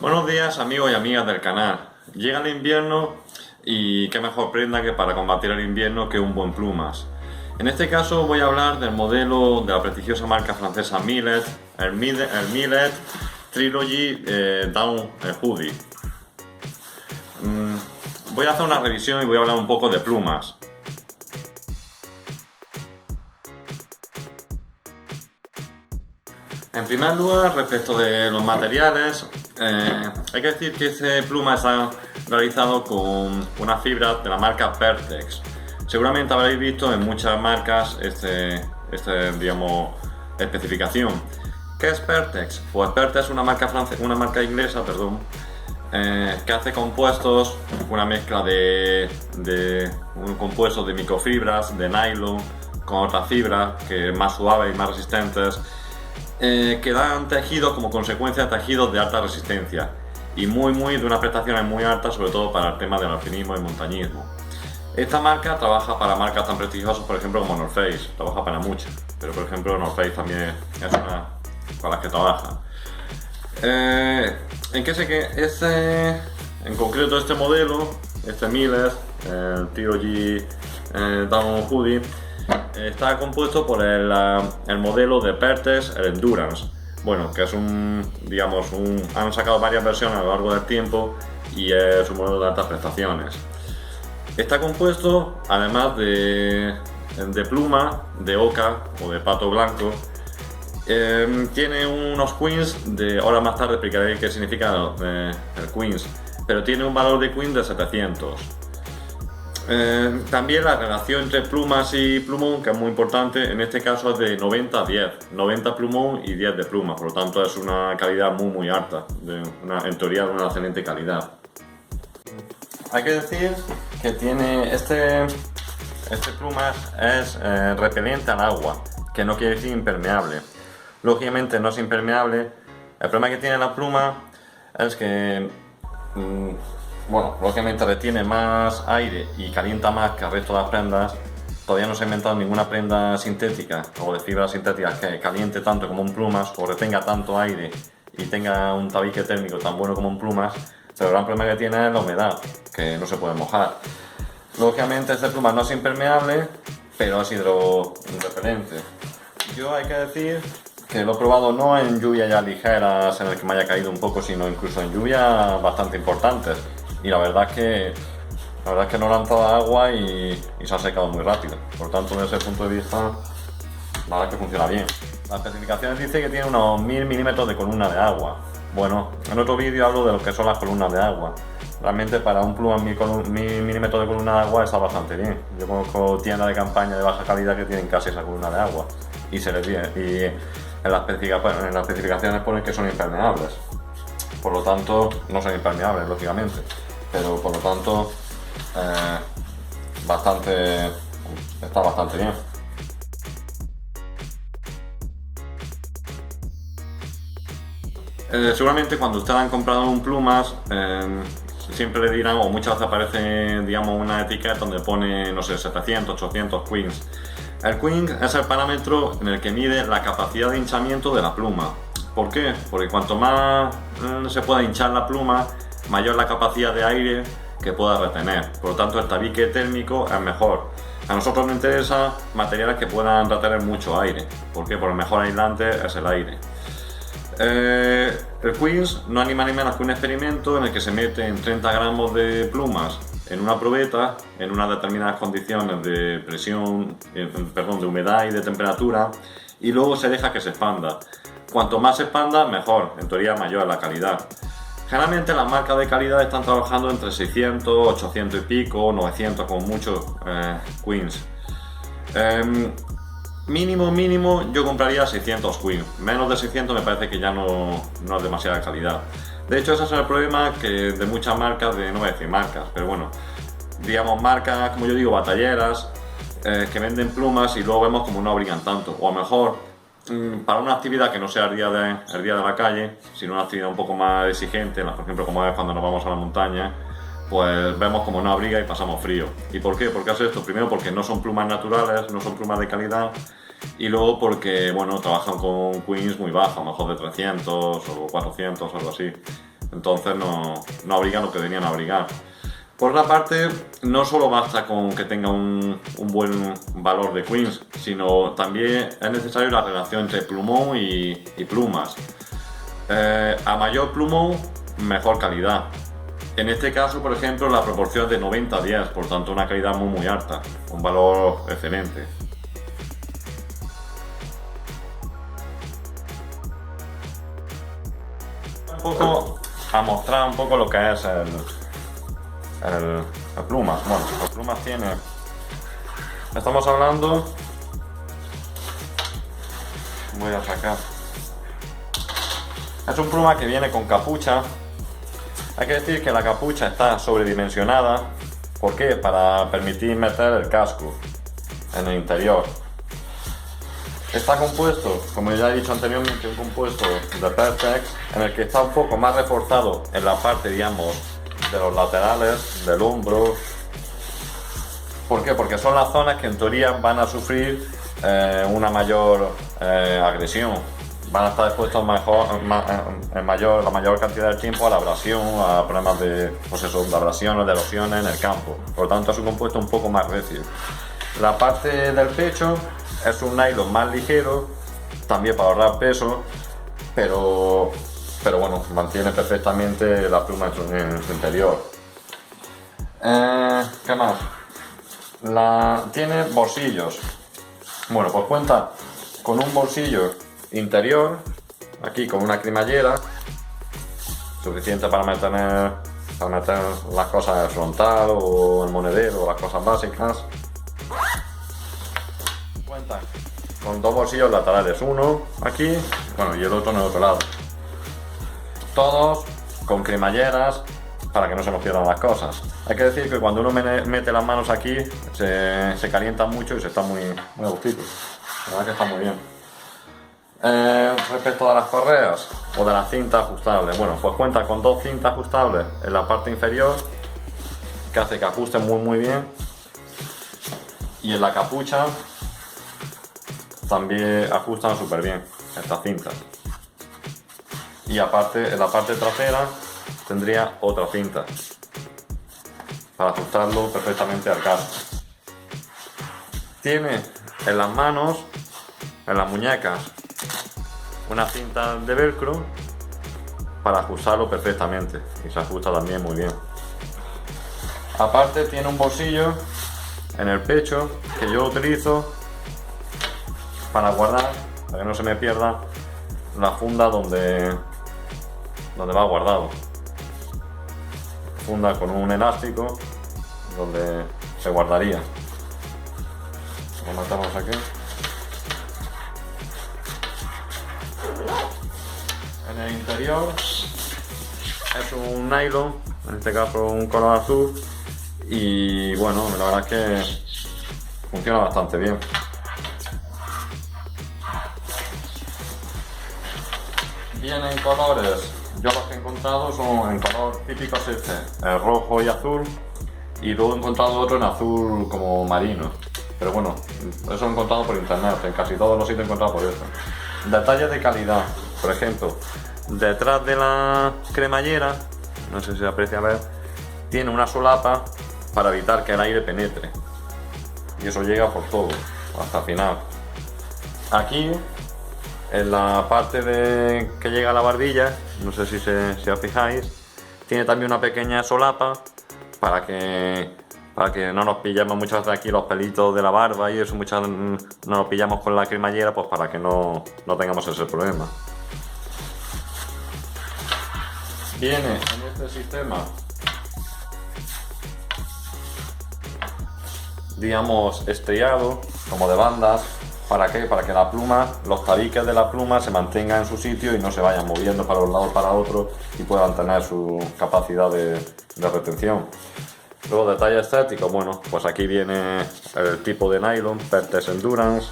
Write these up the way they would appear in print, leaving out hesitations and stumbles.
Buenos días amigos y amigas del canal. Llega el invierno y qué mejor prenda que para combatir el invierno que un buen plumas. En este caso voy a hablar del modelo de la prestigiosa marca francesa Millet, el Millet Trilogy Down Hoodie. Voy a hacer una revisión y voy a hablar un poco de plumas. En primer lugar, respecto de los materiales, hay que decir que este pluma está realizado con una fibra de la marca Pertex. Seguramente habréis visto en muchas marcas digamos, especificación. ¿Qué es Pertex? Pues Pertex es una marca inglesa, perdón, que hace compuestos, una mezcla de un compuesto de microfibras, de nylon, con otras fibras que más suaves y más resistentes. Que dan tejidos como consecuencia de tejidos de alta resistencia y de unas prestaciones muy altas, sobre todo para el tema del alpinismo y montañismo. Esta marca trabaja para marcas tan prestigiosas, por ejemplo, como North Face, trabaja para muchas, pero por ejemplo North Face también es una para las que trabaja. ¿En qué sé que en concreto este modelo, este Millet, el Trilogy Down Hoodie, está compuesto por el modelo de Pertex, el Endurance. Bueno, que es han sacado varias versiones a lo largo del tiempo y es un modelo de altas prestaciones. Está compuesto, además de pluma, de oca o de pato blanco. Tiene unos queens, ahora más tarde explicaré qué significa el queens, pero tiene un valor de queen de 700. También la relación entre plumas y plumón, que es muy importante, en este caso es de 90 a 10, 90 plumón y 10 de pluma, por lo tanto es una calidad muy alta, en teoría de una excelente calidad. Hay que decir que tiene este pluma es repelente al agua, que no quiere decir impermeable. Lógicamente no es impermeable. El problema que tiene la pluma es que lógicamente retiene más aire y calienta más que el resto de las prendas. Todavía no se ha inventado ninguna prenda sintética o de fibras sintéticas que caliente tanto como un plumas o retenga tanto aire y tenga un tabique térmico tan bueno como un plumas, pero el gran problema que tiene es la humedad, que no se puede mojar. Lógicamente este plumas no es impermeable, pero es hidrorrepelente. Yo hay que decir que lo he probado no en lluvias ya ligeras en el que me haya caído un poco, sino incluso en lluvias bastante importantes. Y la verdad es que no le han dado agua y se ha secado muy rápido. Por tanto, desde ese punto de vista, la verdad es que funciona bien. Las especificaciones dice que tiene unos 1000 milímetros de columna de agua. Bueno, en otro vídeo hablo de lo que son las columnas de agua. Realmente para un pluma 1000 milímetros de columna de agua está bastante bien. Yo conozco tiendas de campaña de baja calidad que tienen casi esa columna de agua y se les viene. Y en las especificaciones ponen que son impermeables. Por lo tanto, no son impermeables, lógicamente. Pero por lo tanto está bastante bien. Seguramente cuando ustedes han comprado un plumas siempre le dirán, o muchas veces aparece una etiqueta donde pone, no sé, 700, 800 queens. El queen es el parámetro en el que mide la capacidad de hinchamiento de la pluma. ¿Por qué? Porque cuanto más se pueda hinchar la pluma, mayor la capacidad de aire que pueda retener. Por lo tanto, el tabique térmico es mejor. A nosotros nos interesa materiales que puedan retener mucho aire. ¿Por qué? Porque el mejor aislante es el aire. El Queens no anima ni menos que un experimento en el que se meten 30 gramos de plumas en una probeta en unas determinadas condiciones de presión, de humedad y de temperatura, y luego se deja que se expanda. Cuanto más se expanda, mejor, en teoría mayor es la calidad. Generalmente las marcas de calidad están trabajando entre 600, 800 y pico, 900 como mucho Queens. Mínimo yo compraría 600 Queens. Menos de 600 me parece que ya no es demasiada calidad. De hecho ese es el problema de muchas marcas, no voy a decir marcas, pero bueno, digamos marcas, como yo digo, batalleras, que venden plumas y luego vemos como no brillan tanto. O a lo mejor para una actividad que no sea el día de la calle, sino una actividad un poco más exigente, por ejemplo como es cuando nos vamos a la montaña, pues vemos como no abriga y pasamos frío. ¿Y por qué? ¿Por qué hace esto? Primero porque no son plumas naturales, no son plumas de calidad, y luego porque, bueno, trabajan con queens muy bajas, a lo mejor de 300 o 400 o algo así. entonces no abrigan lo que deberían abrigar. Por otra parte, no solo basta con que tenga un buen valor de queens, sino también es necesario la relación entre plumón y plumas. A mayor plumón, mejor calidad. En este caso, por ejemplo, la proporción es de 90-10, por tanto una calidad muy alta, un valor excelente. Un poco a mostrar un poco lo que es el plumas. Bueno, las plumas tiene, estamos hablando, voy a sacar, es un pluma que viene con capucha. Hay que decir que la capucha está sobredimensionada. ¿Por qué? Para permitir meter el casco en el interior. Está compuesto, como ya he dicho anteriormente, un compuesto de Pertex en el que está un poco más reforzado en la parte, digamos, de los laterales, del hombro. ¿Por qué? Porque son las zonas que en teoría van a sufrir una mayor agresión. Van a estar expuestos la mayor cantidad de tiempo a la abrasión, a problemas de, pues eso, de abrasiones, de erosiones en el campo. Por lo tanto, es un compuesto un poco más recio. La parte del pecho es un nylon más ligero, también para ahorrar peso, pero bueno, mantiene perfectamente la pluma en su interior. ¿Qué más? Tiene bolsillos. Bueno, pues cuenta con un bolsillo interior, aquí con una cremallera, suficiente para meter las cosas en el frontal o el monedero o las cosas básicas. Cuenta con dos bolsillos laterales, uno aquí, bueno, y el otro en el otro lado. Todos con cremalleras para que no se nos pierdan las cosas. Hay que decir que cuando uno mete las manos aquí se calienta mucho y se está muy a gustito. La verdad que está muy bien. Respecto a las correas o de las cintas ajustables, bueno, pues cuenta con dos cintas ajustables en la parte inferior que hace que ajusten muy bien, y en la capucha también ajustan súper bien estas cintas. Y aparte, en la parte trasera tendría otra cinta para ajustarlo perfectamente al casco. Tiene en las manos, en las muñecas, una cinta de velcro para ajustarlo perfectamente, y se ajusta también muy bien. Aparte tiene un bolsillo en el pecho que yo utilizo para guardar, para que no se me pierda la funda donde va guardado. Funda con un elástico donde se guardaría. Lo matamos aquí. En el interior es un nylon, en este caso un color azul, y bueno, la verdad es que funciona bastante bien. Vienen colores, yo los que he encontrado son en color típico el rojo y azul, y luego he encontrado otro en azul como marino, pero bueno, eso lo he encontrado por internet, en casi todos los sitios he encontrado por eso. Detalles de calidad, por ejemplo, detrás de la cremallera, no sé si se aprecia a ver, tiene una solapa para evitar que el aire penetre, y eso llega por todo, hasta el final. Aquí, en la parte que llega a la barbilla, no sé si os fijáis, tiene también una pequeña solapa para que no nos pillemos muchas veces aquí los pelitos de la barba y eso, muchas no nos pillamos con la cremallera, pues para que no tengamos ese problema. Viene en este sistema, digamos, estriado, como de bandas. ¿Para qué? Para que la pluma, los tabiques de la pluma se mantengan en su sitio y no se vayan moviendo para un lado o para otro y puedan tener su capacidad de retención. Luego, detalle estético, bueno, pues aquí viene el tipo de nylon, Pertex Endurance,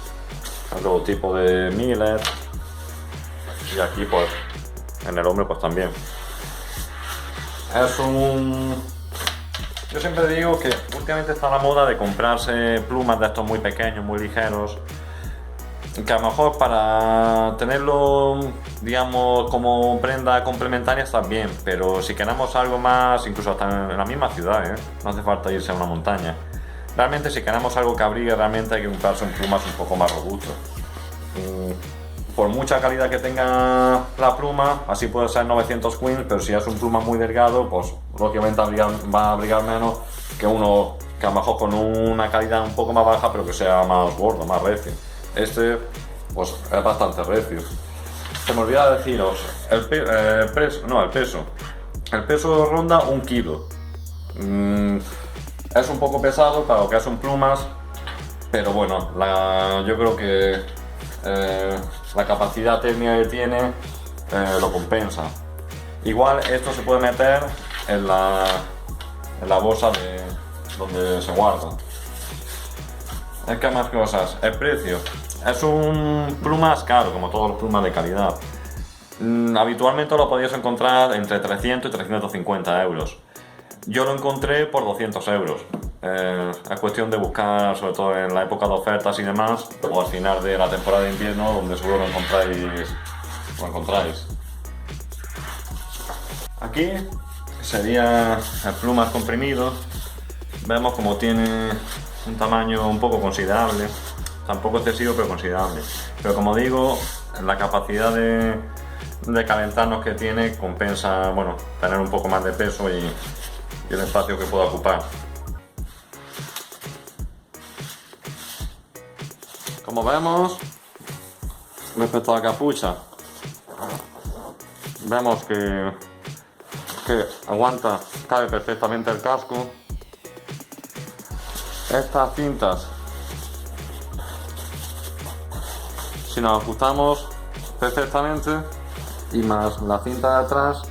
luego tipo de Millet, y aquí pues en el hombro pues también. Yo siempre digo que últimamente está la moda de comprarse plumas de estos muy pequeños, muy ligeros, que a lo mejor para tenerlo, digamos, como prenda complementaria está bien, pero si queremos algo más, incluso hasta en la misma ciudad, no hace falta irse a una montaña. Realmente si queremos algo que abrigue, realmente hay que comprarse un plumas un poco más robusto. Por mucha calidad que tenga la pluma, así puede ser 900 Queens, pero si es un pluma muy delgado, pues lógicamente va a abrigar menos que uno que a lo mejor con una calidad un poco más baja, pero que sea más gordo, más recio. Este pues es bastante recio. Se me olvidaba deciros el peso. El peso ronda 1 kilo. Es un poco pesado para lo que son plumas, pero bueno, yo creo que la capacidad técnica que tiene lo compensa. Igual esto se puede meter en la bolsa donde se guarda. ¿Qué más cosas? El precio. Es un plumas caro, como todos los plumas de calidad. Habitualmente lo podéis encontrar entre 300 y 350 euros. Yo lo encontré por 200 euros. Es cuestión de buscar, sobre todo en la época de ofertas y demás, o al final de la temporada de invierno, donde seguro lo encontráis. Aquí sería el plumas comprimido. Vemos como tiene un tamaño un poco considerable, tampoco excesivo pero considerable. Pero como digo, la capacidad de calentarnos que tiene compensa, bueno, tener un poco más de peso y el espacio que pueda ocupar. Como vemos, respecto a la capucha, vemos que aguanta, cabe perfectamente el casco. Estas cintas, si nos ajustamos perfectamente, y más la cinta de atrás,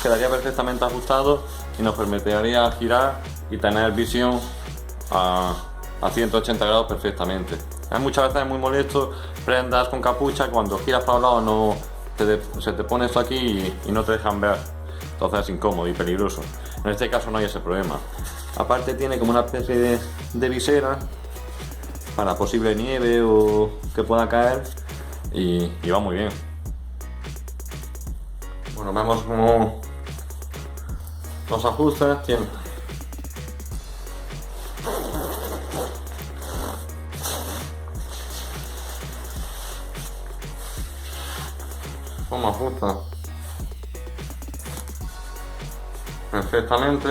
quedaría perfectamente ajustado y nos permitiría girar y tener visión a 180 grados perfectamente. Muchas veces es muy molesto prendas con capucha, cuando giras para un lado se te pone esto aquí y no te dejan ver, entonces es incómodo y peligroso. En este caso no hay ese problema. Aparte tiene como una especie de visera para posible nieve o que pueda caer y va muy bien. Bueno, vemos como los ajustes tienen. Como ajusta perfectamente.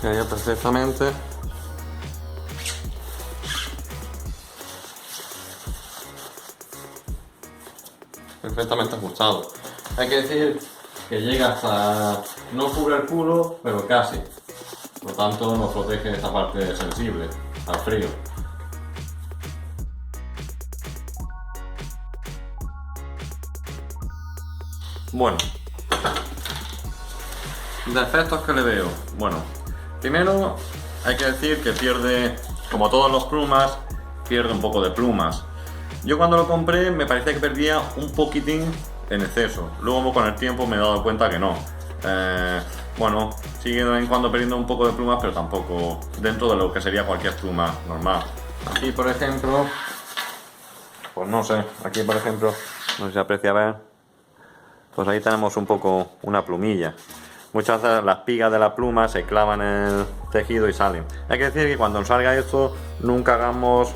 Quedaría perfectamente. Perfectamente ajustado. Hay que decir que llega hasta, no cubre el culo, pero casi. Por lo tanto nos protege esta parte sensible al frío. Bueno, defectos que le veo. Bueno, primero hay que decir que pierde, como todos los plumas, pierde un poco de plumas. Yo cuando lo compré me parecía que perdía un poquitín en exceso. Luego con el tiempo me he dado cuenta que no. Bueno, sigue de vez en cuando perdiendo un poco de plumas, pero tampoco dentro de lo que sería cualquier pluma normal. Aquí por ejemplo, pues no sé, aquí por ejemplo, no sé si se aprecia ver, pues ahí tenemos un poco una plumilla. Muchas veces las pigas de la pluma se clavan en el tejido y salen. Hay que decir que cuando salga esto nunca hagamos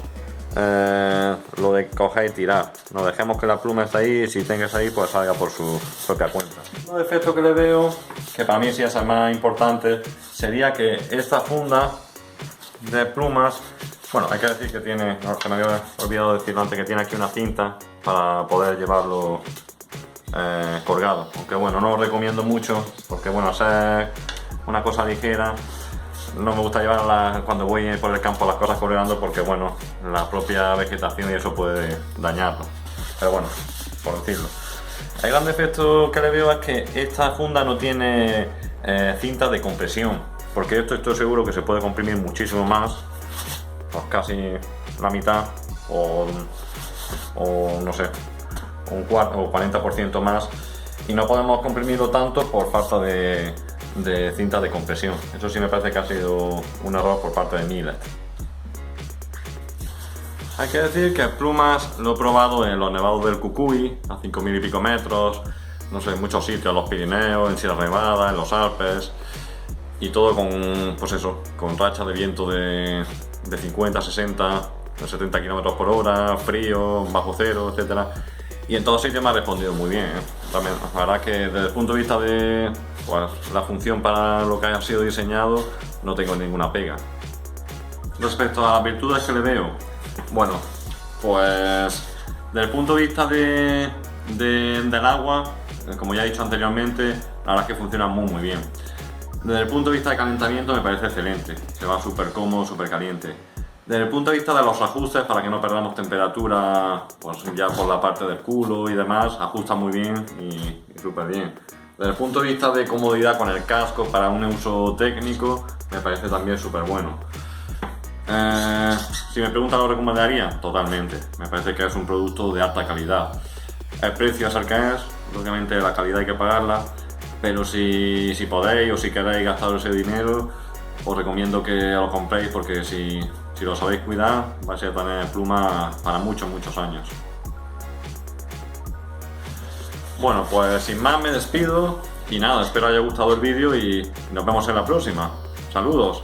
lo de coger y tirar. No dejemos que la pluma esté ahí y si tengas ahí pues salga por su propia cuenta. Un defecto que le veo, que para mí sí es el más importante, sería que esta funda de plumas, bueno, hay que decir que tiene, no, que me había olvidado decirlo antes, que tiene aquí una cinta para poder llevarlo colgado, aunque bueno, no lo recomiendo mucho porque bueno, ser una cosa ligera, no me gusta llevarla cuando voy por el campo las cosas colgando porque bueno, la propia vegetación y eso puede dañarlo, pero bueno, por decirlo. El gran defecto que le veo es que esta funda no tiene cinta de compresión, porque esto estoy seguro que se puede comprimir muchísimo más, pues casi la mitad, o no sé, un cuarto o 40% más, y no podemos comprimirlo tanto por falta de cinta de compresión. Eso sí me parece que ha sido un error por parte de Millet. Hay que decir que plumas lo he probado en los nevados del Cucuy, a 5000 y pico metros, no sé, en muchos sitios, en los Pirineos, en Sierra Nevada, en los Alpes, y todo con, pues eso, con rachas de viento de 50, 60, de 70 km por hora, frío, bajo cero, etc. Y en todos sitios me ha respondido muy bien, ¿eh? También, la verdad que desde el punto de vista de pues, la función para lo que haya sido diseñado, no tengo ninguna pega. Respecto a las virtudes que le veo, bueno, pues desde el punto de vista del agua, como ya he dicho anteriormente, la verdad es que funciona muy bien. Desde el punto de vista de calentamiento me parece excelente, se va súper cómodo, súper caliente. Desde el punto de vista de los ajustes, para que no perdamos temperatura, pues ya por la parte del culo y demás, ajusta muy bien y súper bien. Desde el punto de vista de comodidad con el casco para un uso técnico, me parece también súper bueno. Si me preguntan, ¿lo recomendaría? Totalmente. Me parece que es un producto de alta calidad. El precio es el que es, lógicamente la calidad hay que pagarla, pero si podéis o si queréis gastar ese dinero, os recomiendo que lo compréis, porque si lo sabéis cuidar, vais a tener plumas para muchos años. Bueno, pues sin más me despido y nada, espero haya gustado el vídeo y nos vemos en la próxima. Saludos.